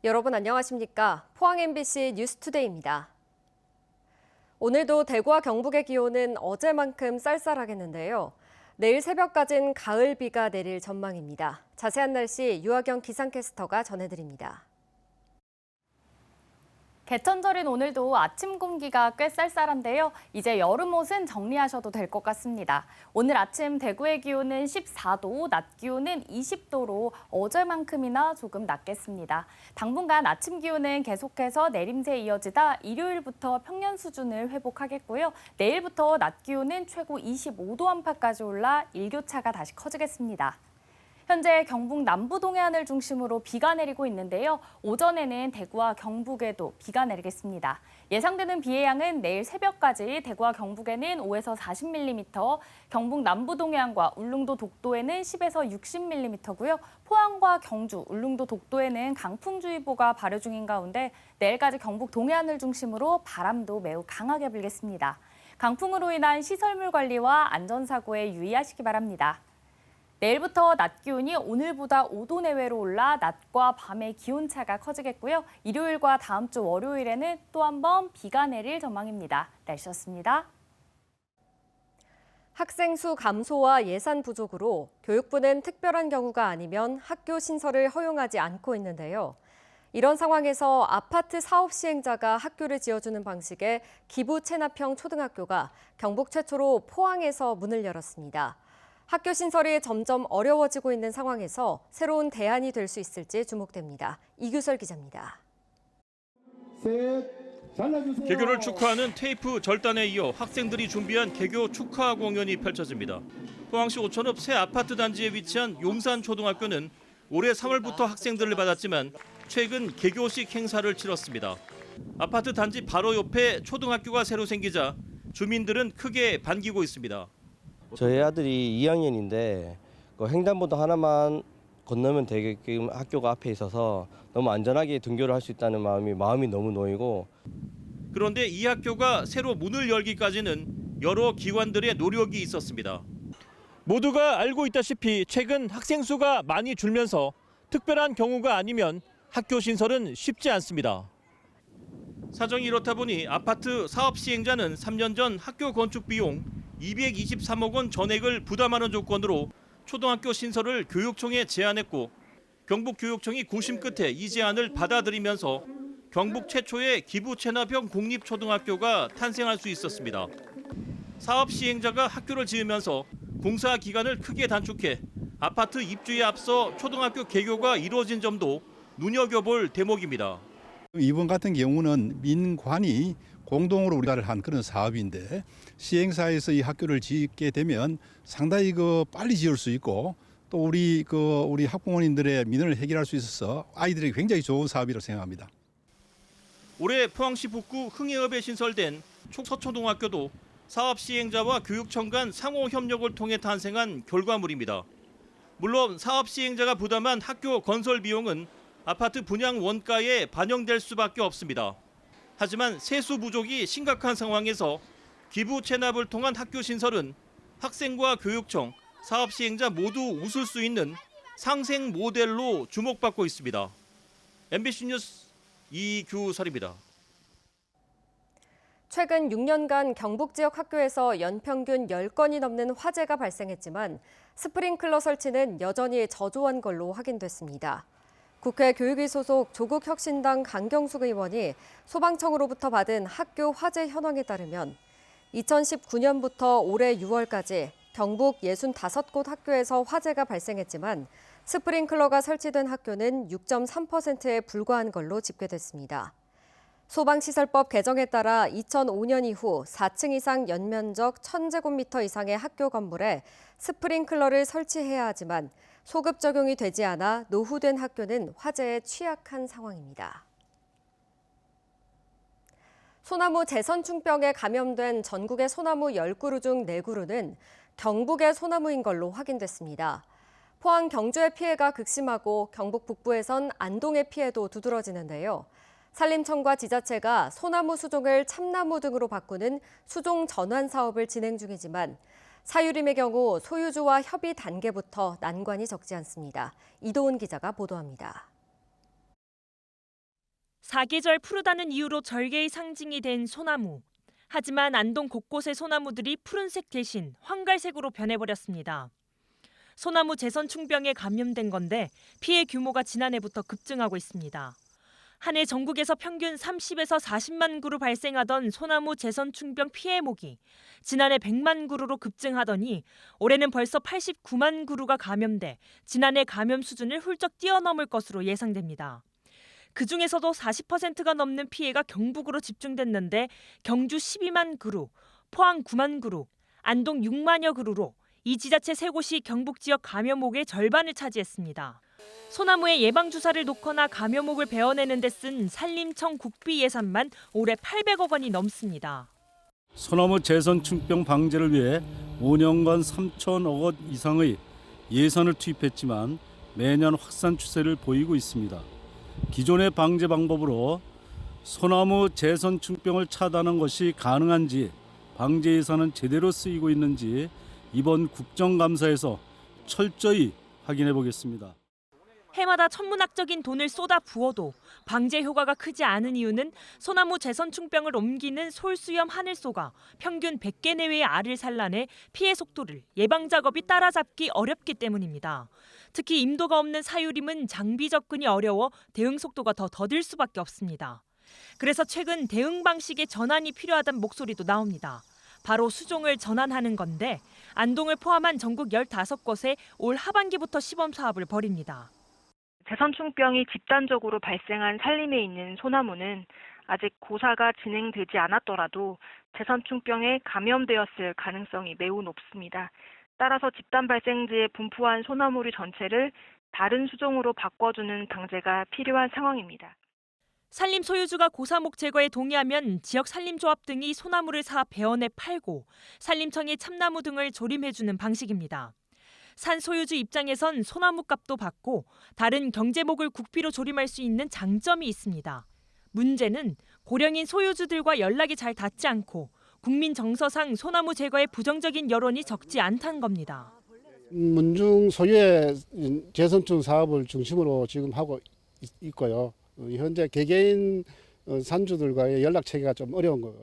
여러분 안녕하십니까? 포항 MBC 뉴스투데이입니다. 오늘도 대구와 경북의 기온은 어제만큼 쌀쌀하겠는데요. 내일 새벽까진 가을비가 내릴 전망입니다. 자세한 날씨 유아경 기상캐스터가 전해드립니다. 개천절인 오늘도 아침 공기가 꽤 쌀쌀한데요. 이제 여름 옷은 정리하셔도 될 것 같습니다. 오늘 아침 대구의 기온은 14도, 낮 기온은 20도로 어제만큼이나 조금 낮겠습니다. 당분간 아침 기온은 계속해서 내림세 이어지다 일요일부터 평년 수준을 회복하겠고요. 내일부터 낮 기온은 최고 25도 안팎까지 올라 일교차가 다시 커지겠습니다. 현재 경북 남부 동해안을 중심으로 비가 내리고 있는데요. 오전에는 대구와 경북에도 비가 내리겠습니다. 예상되는 비의 양은 내일 새벽까지 대구와 경북에는 5에서 40mm, 경북 남부 동해안과 울릉도 독도에는 10에서 60mm고요. 포항과 경주, 울릉도 독도에는 강풍주의보가 발효 중인 가운데 내일까지 경북 동해안을 중심으로 바람도 매우 강하게 불겠습니다. 강풍으로 인한 시설물 관리와 안전사고에 유의하시기 바랍니다. 내일부터 낮 기온이 오늘보다 5도 내외로 올라 낮과 밤의 기온차가 커지겠고요. 일요일과 다음 주 월요일에는 또 한 번 비가 내릴 전망입니다. 날씨였습니다. 학생 수 감소와 예산 부족으로 교육부는 특별한 경우가 아니면 학교 신설을 허용하지 않고 있는데요. 이런 상황에서 아파트 사업 시행자가 학교를 지어주는 방식의 기부 체납형 초등학교가 경북 최초로 포항에서 문을 열었습니다. 학교 신설이 점점 어려워지고 있는 상황에서 새로운 대안이 될 수 있을지 주목됩니다. 이규설 기자입니다. 개교를 축하하는 테이프 절단에 이어 학생들이 준비한 개교 축하 공연이 펼쳐집니다. 포항시 오천읍 새 아파트 단지에 위치한 용산초등학교는 올해 3월부터 학생들을 받았지만 최근 개교식 행사를 치렀습니다. 아파트 단지 바로 옆에 초등학교가 새로 생기자 주민들은 크게 반기고 있습니다. 저희 아들이 2학년인데 횡단보도 하나만 건너면 되게끔 학교가 앞에 있어서 너무 안전하게 등교를 할 수 있다는 마음이 너무 놓이고. 그런데 이 학교가 새로 문을 열기까지는 여러 기관들의 노력이 있었습니다. 모두가 알고 있다시피 최근 학생 수가 많이 줄면서 특별한 경우가 아니면 학교 신설은 쉽지 않습니다. 사정이 이렇다 보니 아파트 사업 시행자는 3년 전 학교 건축 비용 223억 원 전액을 부담하는 조건으로 초등학교 신설을 교육청에 제안했고 경북교육청이 고심 끝에 이 제안을 받아들이면서 경북 최초의 기부 체납형 공립초등학교가 탄생할 수 있었습니다. 사업 시행자가 학교를 지으면서 공사 기간을 크게 단축해 아파트 입주에 앞서 초등학교 개교가 이루어진 점도 눈여겨볼 대목입니다. 이번 같은 경우는 민관이 공동으로 우리가 한 그런 사업인데 시행사에서 이 학교를 짓게 되면 상당히 빨리 지을 수 있고 또 우리 학부모님들의 민원을 해결할 수 있어서 아이들에게 굉장히 좋은 사업이라고 생각합니다. 올해 포항시 북구 흥해읍에 신설된 서초등학교도 사업 시행자와 교육청 간 상호 협력을 통해 탄생한 결과물입니다. 물론 사업 시행자가 부담한 학교 건설 비용은 아파트 분양 원가에 반영될 수밖에 없습니다. 하지만 세수 부족이 심각한 상황에서 기부 체납을 통한 학교 신설은 학생과 교육청, 사업 시행자 모두 웃을 수 있는 상생 모델로 주목받고 있습니다. MBC 뉴스 이규설입니다. 최근 6년간 경북 지역 학교에서 연평균 10건이 넘는 화재가 발생했지만 스프링클러 설치는 여전히 저조한 걸로 확인됐습니다. 국회 교육위 소속 조국혁신당 강경숙 의원이 소방청으로부터 받은 학교 화재 현황에 따르면 2019년부터 올해 6월까지 경북 65곳 학교에서 화재가 발생했지만 스프링클러가 설치된 학교는 6.3%에 불과한 걸로 집계됐습니다. 소방시설법 개정에 따라 2005년 이후 4층 이상 연면적 1000제곱미터 이상의 학교 건물에 스프링클러를 설치해야 하지만 소급 적용이 되지 않아 노후된 학교는 화재에 취약한 상황입니다. 소나무 재선충병에 감염된 전국의 소나무 10그루 중 4그루는 경북의 소나무인 걸로 확인됐습니다. 포항 경주의 피해가 극심하고 경북 북부에선 안동의 피해도 두드러지는데요. 산림청과 지자체가 소나무 수종을 참나무 등으로 바꾸는 수종 전환 사업을 진행 중이지만 사유림의 경우 소유주와 협의 단계부터 난관이 적지 않습니다. 이도훈 기자가 보도합니다. 사계절 푸르다는 이유로 절개의 상징이 된 소나무. 하지만 안동 곳곳의 소나무들이 푸른색 대신 황갈색으로 변해버렸습니다. 소나무 제선충병에 감염된 건데 피해 규모가 지난해부터 급증하고 있습니다. 한 해 전국에서 평균 30에서 40만 그루 발생하던 소나무 제선충병 피해 목이 지난해 100만 그루로 급증하더니 올해는 벌써 89만 그루가 감염돼 지난해 감염 수준을 훌쩍 뛰어넘을 것으로 예상됩니다. 그중에서도 40%가 넘는 피해가 경북으로 집중됐는데 경주 12만 그루, 포항 9만 그루, 안동 6만여 그루로 이 지자체 세 곳이 경북 지역 감염옥의 절반을 차지했습니다. 소나무에 예방주사를 놓거나 감염옥을 베어내는 데 쓴 산림청 국비 예산만 올해 800억 원이 넘습니다. 소나무 제선충병 방제를 위해 5년간 3천억 원 이상의 예산을 투입했지만 매년 확산 추세를 보이고 있습니다. 기존의 방제 방법으로 소나무 제선충병을 차단하는 것이 가능한지, 방제 예산은 제대로 쓰이고 있는지 이번 국정감사에서 철저히 확인해 보겠습니다. 해마다 천문학적인 돈을 쏟아 부어도 방제 효과가 크지 않은 이유는 소나무 제선충병을 옮기는 솔수염 하늘소가 평균 100개 내외의 알을 산란해 피해 속도를 예방 작업이 따라잡기 어렵기 때문입니다. 특히 임도가 없는 사유림은 장비 접근이 어려워 대응 속도가 더 더딜 수밖에 없습니다. 그래서 최근 대응 방식의 전환이 필요하다는 목소리도 나옵니다. 바로 수종을 전환하는 건데 안동을 포함한 전국 15곳에 올 하반기부터 시범 사업을 벌입니다. 제선충병이 집단적으로 발생한 산림에 있는 소나무는 아직 고사가 진행되지 않았더라도 제선충병에 감염되었을 가능성이 매우 높습니다. 따라서 집단 발생지에 분포한 소나무리 전체를 다른 수종으로 바꿔주는 방제가 필요한 상황입니다. 산림 소유주가 고사목 제거에 동의하면 지역 산림조합 등이 소나무를 사 베어내 팔고 산림청이 참나무 등을 조림해주는 방식입니다. 산 소유주 입장에선 소나무 값도 받고 다른 경제목을 국비로 조림할 수 있는 장점이 있습니다. 문제는 고령인 소유주들과 연락이 잘 닿지 않고 국민 정서상 소나무 제거에 부정적인 여론이 적지 않다는 겁니다. 문중 소유의 재선충 사업을 중심으로 지금 하고 있고요. 현재 개개인 산주들과의 연락 체계가 좀 어려운 걸로.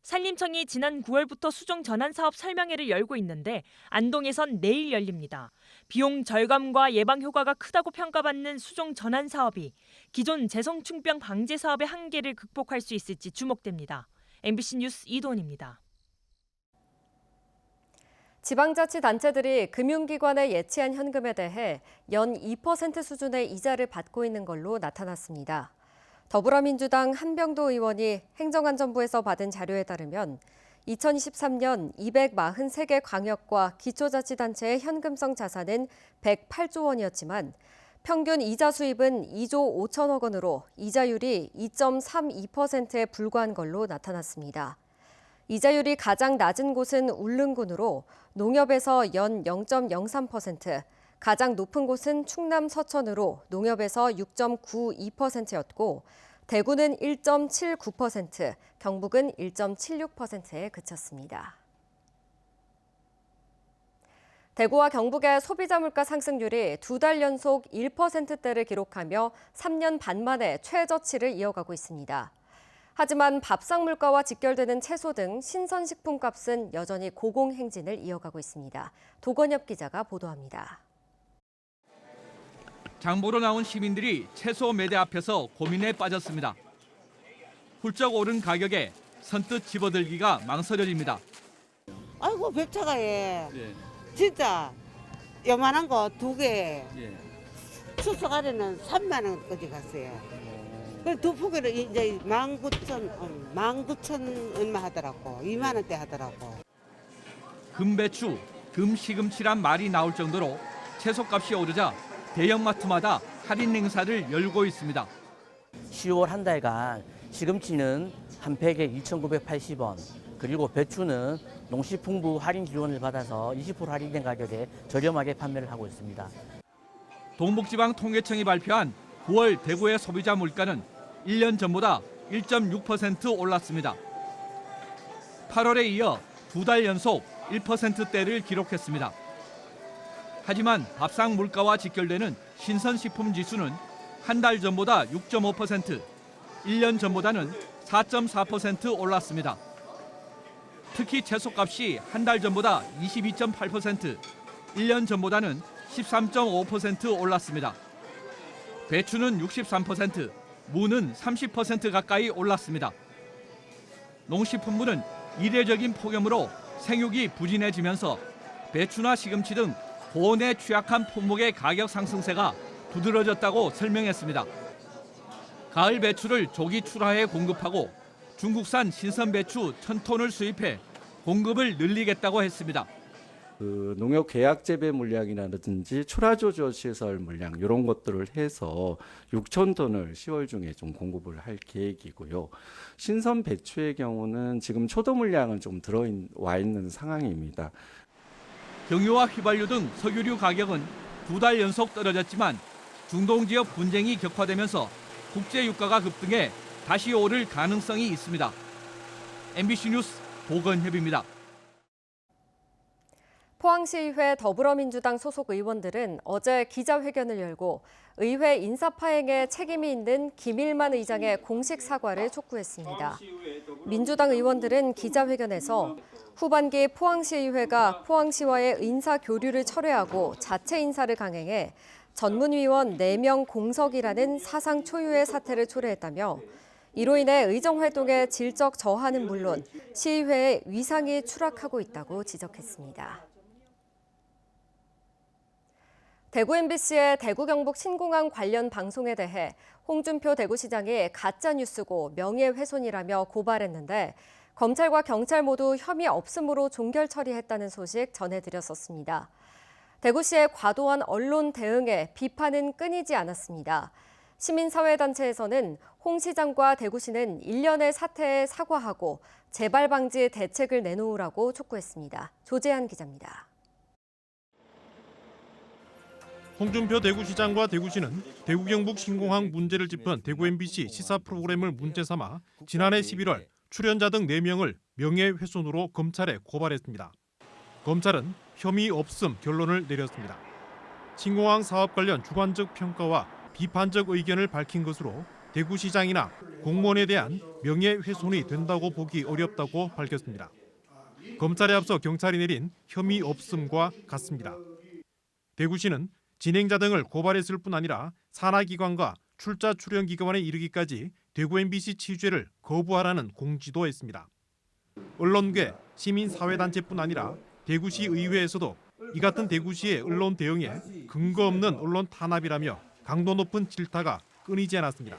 산림청이 지난 9월부터 수종 전환 사업 설명회를 열고 있는데 안동에선 내일 열립니다. 비용 절감과 예방 효과가 크다고 평가받는 수종 전환 사업이 기존 제선충병 방제 사업의 한계를 극복할 수 있을지 주목됩니다. MBC 뉴스 이도은입니다. 지방자치단체들이 금융기관에 예치한 현금에 대해 연 2% 수준의 이자를 받고 있는 걸로 나타났습니다. 더불어민주당 한병도 의원이 행정안전부에서 받은 자료에 따르면 2023년 243개 광역과 기초자치단체의 현금성 자산은 108조 원이었지만 평균 이자 수입은 2조 5천억 원으로 이자율이 2.32%에 불과한 걸로 나타났습니다. 이자율이 가장 낮은 곳은 울릉군으로 농협에서 연 0.03%, 가장 높은 곳은 충남 서천으로 농협에서 6.92%였고 대구는 1.79%, 경북은 1.76%에 그쳤습니다. 대구와 경북의 소비자 물가 상승률이 2달 연속 1%대를 기록하며 3년 반 만에 최저치를 이어가고 있습니다. 하지만 밥상 물가와 직결되는 채소 등 신선식품 값은 여전히 고공행진을 이어가고 있습니다. 도건엽 기자가 보도합니다. 장보러 나온 시민들이 채소 매대 앞에서 고민에 빠졌습니다. 훌쩍 오른 가격에 선뜻 집어들기가 망설여집니다. 아이고 벽차가 진짜 요만한 거 2개 추석아래는 3만 원까지 갔어요. 그 2포기를 이제 19,000 얼마 하더라고. 2만 원대 하더라고. 금배추, 금시금치란 말이 나올 정도로 채소값이 오르자 대형마트마다 할인 행사를 열고 있습니다. 10월 한 달간 시금치는 한 팩에 2,980원, 그리고 배추는 농식품부 할인 지원을 받아서 20% 할인된 가격에 저렴하게 판매를 하고 있습니다. 동북지방통계청이 발표한 9월 대구의 소비자 물가는 1년 전보다 1.6% 올랐습니다. 8월에 이어 2달 연속 1%대를 기록했습니다. 하지만 밥상 물가와 직결되는 신선식품 지수는 한 달 전보다 6.5%, 1년 전보다는 4.4% 올랐습니다. 특히 채소값이 한 달 전보다 22.8%, 1년 전보다는 13.5% 올랐습니다. 배추는 63%, 무는 30% 가까이 올랐습니다. 농식품부는 이례적인 폭염으로 생육이 부진해지면서 배추나 시금치 등 고온에 취약한 품목의 가격 상승세가 두드러졌다고 설명했습니다. 가을 배추를 조기 출하해 공급하고 중국산 신선 배추 1,000톤을 수입해 공급을 늘리겠다고 했습니다. 농협 계약 재배 물량이라든지 출하 조절 시설 물량 이런 것들을 해서 6,000톤을 10월 중에 좀 공급을 할 계획이고요. 신선 배추의 경우는 지금 초도 물량은 좀 들어와 있는 상황입니다. 경유와 휘발유 등 석유류 가격은 2달 연속 떨어졌지만 중동 지역 분쟁이 격화되면서 국제 유가가 급등해 다시 오를 가능성이 있습니다. MBC 뉴스 보건협입니다. 포항시의회 더불어민주당 소속 의원들은 어제 기자회견을 열고 의회 인사파행에 책임이 있는 김일만 의장의 공식 사과를 촉구했습니다. 민주당 의원들은 기자회견에서 후반기 포항시의회가 포항시와의 인사 교류를 철회하고 자체 인사를 강행해 전문위원 4명 공석이라는 사상 초유의 사태를 초래했다며 이로 인해 의정활동의 질적 저하는 물론 시의회의 위상이 추락하고 있다고 지적했습니다. 대구 MBC의 대구 경북 신공항 관련 방송에 대해 홍준표 대구시장이 가짜뉴스고 명예훼손이라며 고발했는데 검찰과 경찰 모두 혐의 없음으로 종결 처리했다는 소식 전해드렸었습니다. 대구시의 과도한 언론 대응에 비판은 끊이지 않았습니다. 시민사회단체에서는 홍 시장과 대구시는 일련의 사태에 사과하고 재발 방지 대책을 내놓으라고 촉구했습니다. 조재한 기자입니다. 홍준표 대구시장과 대구시는 대구 경북 신공항 문제를 짚은 대구 MBC 시사 프로그램을 문제 삼아 지난해 11월 출연자 등 4명을 명예훼손으로 검찰에 고발했습니다. 검찰은 혐의 없음 결론을 내렸습니다. 신공항 사업 관련 주관적 평가와 비판적 의견을 밝힌 것으로 대구시장이나 공무원에 대한 명예훼손이 된다고 보기 어렵다고 밝혔습니다. 검찰에 앞서 경찰이 내린 혐의 없음과 같습니다. 대구시는 진행자 등을 고발했을 뿐 아니라 산하기관과 출자 출연 기관에 이르기까지 대구 MBC 취재를 거부하라는 공지도 했습니다. 언론계, 시민사회단체뿐 아니라 대구시 의회에서도 이 같은 대구시의 언론 대응에 근거 없는 언론 탄압이라며 강도 높은 질타가 끊이지 않았습니다.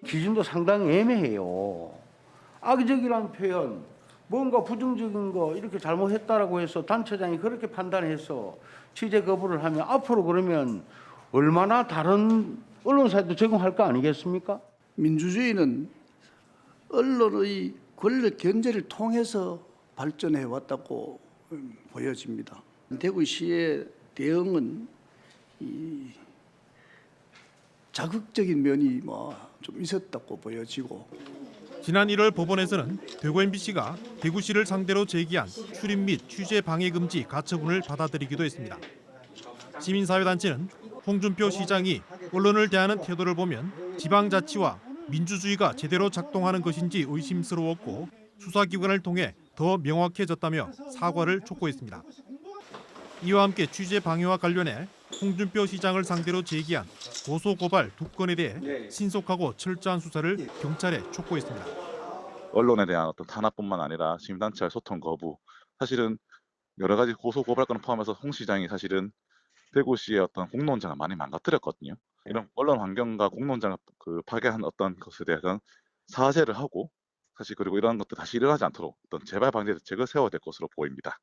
기준도 상당히 애매해요. 악의적이라는 표현, 뭔가 부정적인 거 이렇게 잘못했다라고 해서 단체장이 그렇게 판단해서 취재 거부를 하면 앞으로 그러면 얼마나 다른 언론사에도 적용할 거 아니겠습니까? 민주주의는 언론의 권력 견제를 통해서 발전해 왔다고 보여집니다. 대구시의 대응은 자극적인 면이 좀 있었다고 보여지고. 지난 1월 법원에서는 대구 MBC가 대구시를 상대로 제기한 출입 및 취재 방해 금지 가처분을 받아들이기도 했습니다. 시민사회단체는 홍준표 시장이 언론을 대하는 태도를 보면 지방자치와 민주주의가 제대로 작동하는 것인지 의심스러웠고 수사기관을 통해 더 명확해졌다며 사과를 촉구했습니다. 이와 함께 취재 방해와 관련해 홍준표 시장을 상대로 제기한 고소고발 2건에 대해 신속하고 철저한 수사를 경찰에 촉구했습니다. 언론에 대한 어떤 탄압뿐만 아니라 시민단체와의 소통 거부, 사실은 여러 가지 고소고발건을 포함해서 홍 시장이 사실은 대구시의 어떤 공론장을 많이 망가뜨렸거든요. 이런 언론 환경과 공론장을 파괴한 어떤 것에 대해서는 사죄를 하고 사실 그리고 이런 것도 다시 일어나지 않도록 어떤 재발 방지 대책을 세워야 될 것으로 보입니다.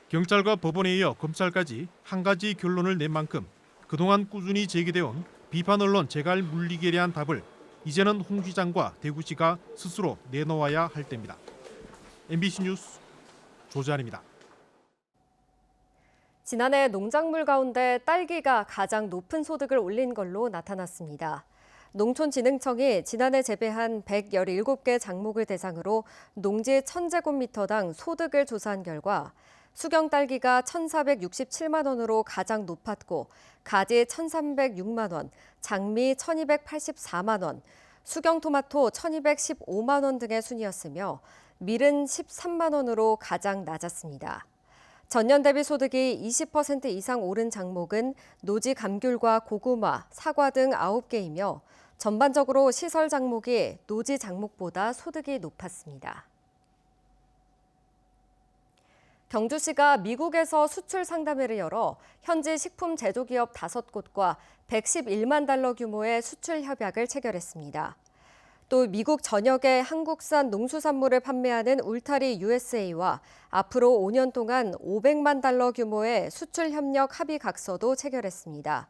경찰과 법원에 이어 검찰까지 한 가지 결론을 낸 만큼 그동안 꾸준히 제기되어온 비판 언론 재갈 물리기에 대한 답을 이제는 홍 시장과 대구시가 스스로 내놓아야 할 때입니다. MBC 뉴스 조재한입니다. 지난해 농작물 가운데 딸기가 가장 높은 소득을 올린 걸로 나타났습니다. 농촌진흥청이 지난해 재배한 117개 작목을 대상으로 농지 1,000제곱미터당 소득을 조사한 결과 수경 딸기가 1,467만 원으로 가장 높았고 가지 1,306만 원, 장미 1,284만 원, 수경토마토 1,215만 원 등의 순이었으며 밀은 13만 원으로 가장 낮았습니다. 전년 대비 소득이 20% 이상 오른 작목은 노지 감귤과 고구마, 사과 등 9개이며 전반적으로 시설 작목이 노지 작목보다 소득이 높았습니다. 경주시가 미국에서 수출 상담회를 열어 현지 식품 제조기업 5곳과 111만 달러 규모의 수출 협약을 체결했습니다. 또 미국 전역의 한국산 농수산물을 판매하는 울타리 USA와 앞으로 5년 동안 500만 달러 규모의 수출 협력 합의 각서도 체결했습니다.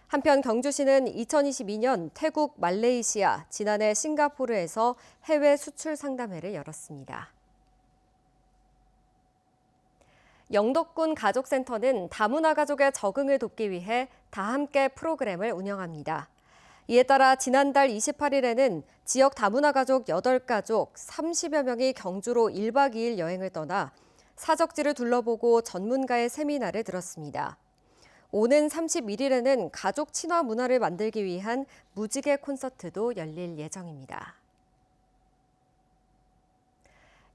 한편 경주시는 2022년 태국, 말레이시아, 지난해 싱가포르에서 해외 수출 상담회를 열었습니다. 영덕군 가족센터는 다문화 가족의 적응을 돕기 위해 다함께 프로그램을 운영합니다. 이에 따라 지난달 28일에는 지역 다문화 가족 8가족 30여 명이 경주로 1박 2일 여행을 떠나 사적지를 둘러보고 전문가의 세미나를 들었습니다. 오는 31일에는 가족 친화 문화를 만들기 위한 무지개 콘서트도 열릴 예정입니다.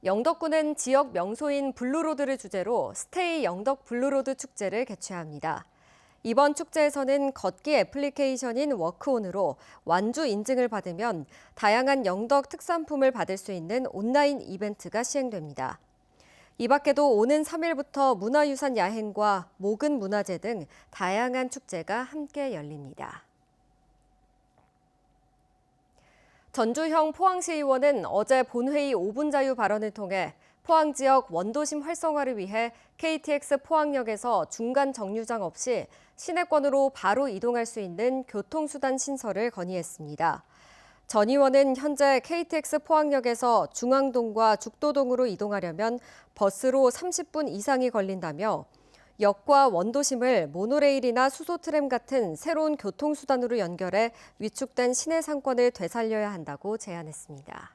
영덕군은 지역 명소인 블루로드를 주제로 스테이 영덕 블루로드 축제를 개최합니다. 이번 축제에서는 걷기 애플리케이션인 워크온으로 완주 인증을 받으면 다양한 영덕 특산품을 받을 수 있는 온라인 이벤트가 시행됩니다. 이 밖에도 오는 3일부터 문화유산 야행과 모근 문화제 등 다양한 축제가 함께 열립니다. 전주형 포항시의원은 어제 본회의 5분 자유 발언을 통해 포항 지역 원도심 활성화를 위해 KTX 포항역에서 중간 정류장 없이 시내권으로 바로 이동할 수 있는 교통수단 신설을 건의했습니다. 전 의원은 현재 KTX 포항역에서 중앙동과 죽도동으로 이동하려면 버스로 30분 이상이 걸린다며 역과 원도심을 모노레일이나 수소트램 같은 새로운 교통수단으로 연결해 위축된 시내 상권을 되살려야 한다고 제안했습니다.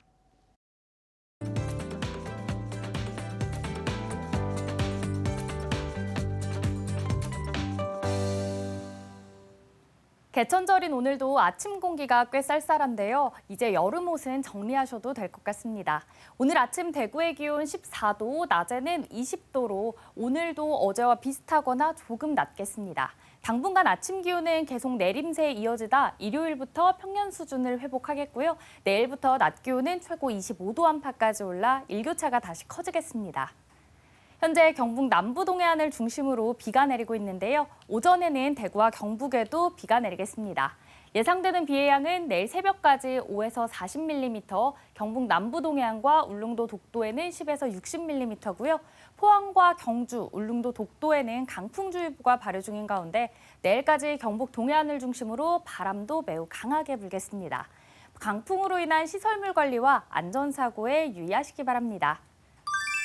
개천절인 오늘도 아침 공기가 꽤 쌀쌀한데요. 이제 여름 옷은 정리하셔도 될 것 같습니다. 오늘 아침 대구의 기온 14도, 낮에는 20도로 오늘도 어제와 비슷하거나 조금 낮겠습니다. 당분간 아침 기온은 계속 내림세에 이어지다 일요일부터 평년 수준을 회복하겠고요. 내일부터 낮 기온은 최고 25도 안팎까지 올라 일교차가 다시 커지겠습니다. 현재 경북 남부 동해안을 중심으로 비가 내리고 있는데요. 오전에는 대구와 경북에도 비가 내리겠습니다. 예상되는 비의 양은 내일 새벽까지 5에서 40mm, 경북 남부 동해안과 울릉도 독도에는 10에서 60mm고요. 포항과 경주, 울릉도 독도에는 강풍주의보가 발효 중인 가운데 내일까지 경북 동해안을 중심으로 바람도 매우 강하게 불겠습니다. 강풍으로 인한 시설물 관리와 안전사고에 유의하시기 바랍니다.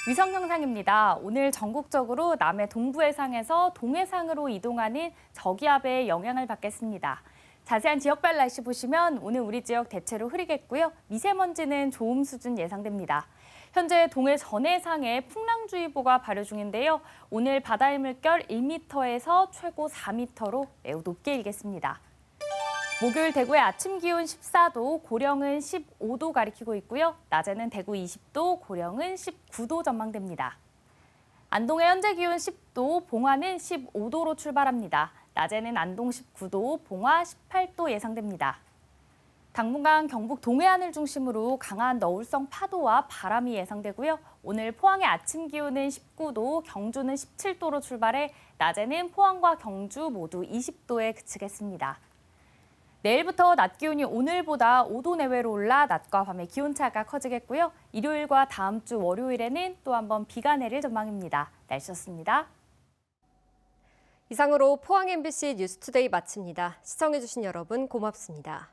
위성 영상입니다. 오늘 전국적으로 남해 동부해상에서 동해상으로 이동하는 저기압의 영향을 받겠습니다. 자세한 지역별 날씨 보시면 오늘 우리 지역 대체로 흐리겠고요. 미세먼지는 좋음 수준 예상됩니다. 현재 동해 전해상에 풍랑주의보가 발효 중인데요. 오늘 바다의 물결 1m에서 최고 4m로 매우 높게 일겠습니다. 목요일 대구의 아침 기온 14도, 고령은 15도 가리키고 있고요. 낮에는 대구 20도, 고령은 19도 전망됩니다. 안동의 현재 기온 10도, 봉화는 15도로 출발합니다. 낮에는 안동 19도, 봉화 18도 예상됩니다. 당분간 경북 동해안을 중심으로 강한 너울성 파도와 바람이 예상되고요. 오늘 포항의 아침 기온은 19도, 경주는 17도로 출발해 낮에는 포항과 경주 모두 20도에 그치겠습니다. 내일부터 낮 기온이 오늘보다 5도 내외로 올라 낮과 밤의 기온차가 커지겠고요. 일요일과 다음 주 월요일에는 또 한 번 비가 내릴 전망입니다. 날씨였습니다. 이상으로 포항 MBC 뉴스투데이 마칩니다. 시청해주신 여러분 고맙습니다.